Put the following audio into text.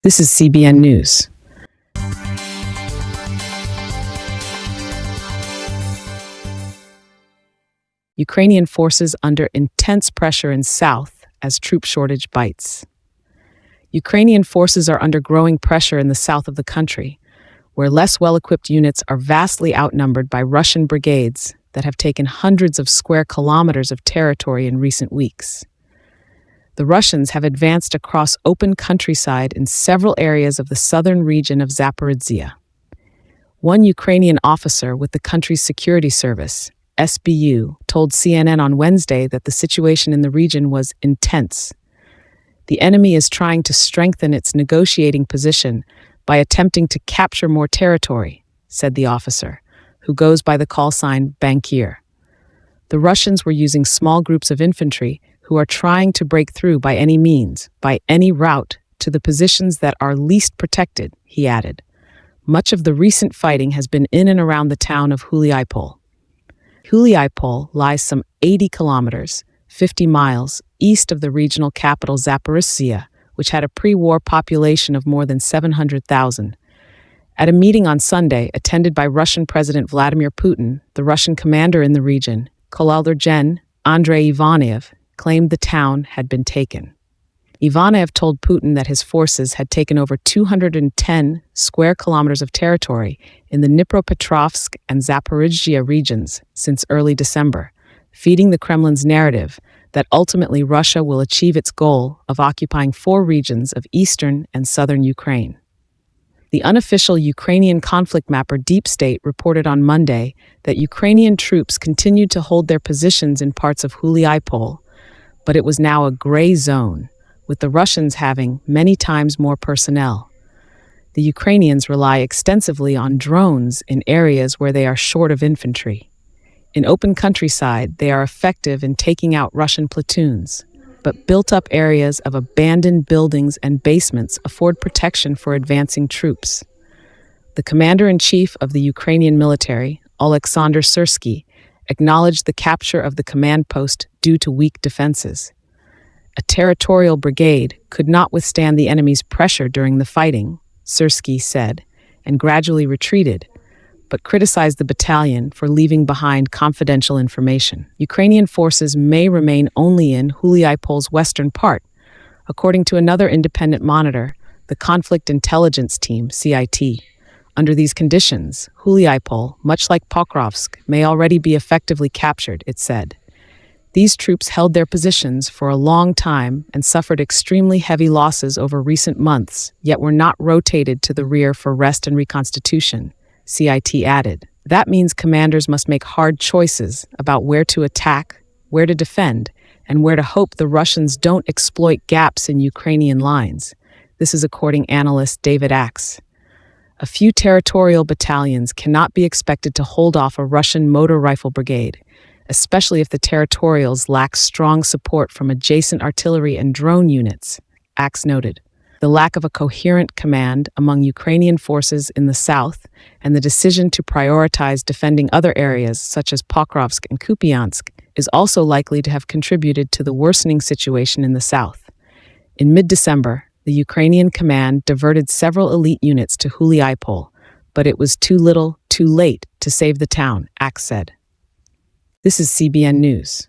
This is CBN News. Ukrainian forces under intense pressure in south as troop shortage bites. Ukrainian forces are under growing pressure in the south of the country, where less well-equipped units are vastly outnumbered by Russian brigades that have taken hundreds of square kilometers of territory in recent weeks. The Russians have advanced across open countryside in several areas of the southern region of Zaporizhzhia. One Ukrainian officer with the country's security service, SBU, told CNN on Wednesday that the situation in the region was intense. The enemy is trying to strengthen its negotiating position by attempting to capture more territory, said the officer, who goes by the call sign Bankir. The Russians were using small groups of infantry who are trying to break through by any means, by any route, to the positions that are least protected, he added. Much of the recent fighting has been in and around the town of Huliaipol. Huliaipol lies some 80 kilometers, 50 miles, east of the regional capital Zaporizhzhia, which had a pre-war population of more than 700,000. At a meeting on Sunday, attended by Russian President Vladimir Putin, the Russian commander in the region, Colonel Andrei Ivanev, claimed the town had been taken. Ivanev told Putin that his forces had taken over 210 square kilometers of territory in the Dnipropetrovsk and Zaporizhzhia regions since early December, feeding the Kremlin's narrative that ultimately Russia will achieve its goal of occupying 4 regions of eastern and southern Ukraine. The unofficial Ukrainian conflict mapper Deep State reported on Monday that Ukrainian troops continued to hold their positions in parts of Huliaipol, but it was now a gray zone, with the Russians having many times more personnel. The Ukrainians rely extensively on drones in areas where they are short of infantry. In open countryside, they are effective in taking out Russian platoons, but built-up areas of abandoned buildings and basements afford protection for advancing troops. The commander-in-chief of the Ukrainian military, Oleksandr Syrsky, acknowledged the capture of the command post due to weak defenses. A territorial brigade could not withstand the enemy's pressure during the fighting, Syrsky said, and gradually retreated, but criticized the battalion for leaving behind confidential information. Ukrainian forces may remain only in Huliaipol's western part. According to another independent monitor, the Conflict Intelligence Team, CIT, under these conditions, Huliaipol, much like Pokrovsk, may already be effectively captured, it said. These troops held their positions for a long time and suffered extremely heavy losses over recent months, yet were not rotated to the rear for rest and reconstitution, CIT added. That means commanders must make hard choices about where to attack, where to defend, and where to hope the Russians don't exploit gaps in Ukrainian lines. This is according to analyst David Axe. A few territorial battalions cannot be expected to hold off a Russian motor rifle brigade, especially if the territorials lack strong support from adjacent artillery and drone units, Axe noted. The lack of a coherent command among Ukrainian forces in the south and the decision to prioritize defending other areas such as Pokrovsk and Kupiansk is also likely to have contributed to the worsening situation in the south. In mid-December, the Ukrainian command diverted several elite units to Huliaipol, but it was too little, too late to save the town, Axe said. This is CBN News.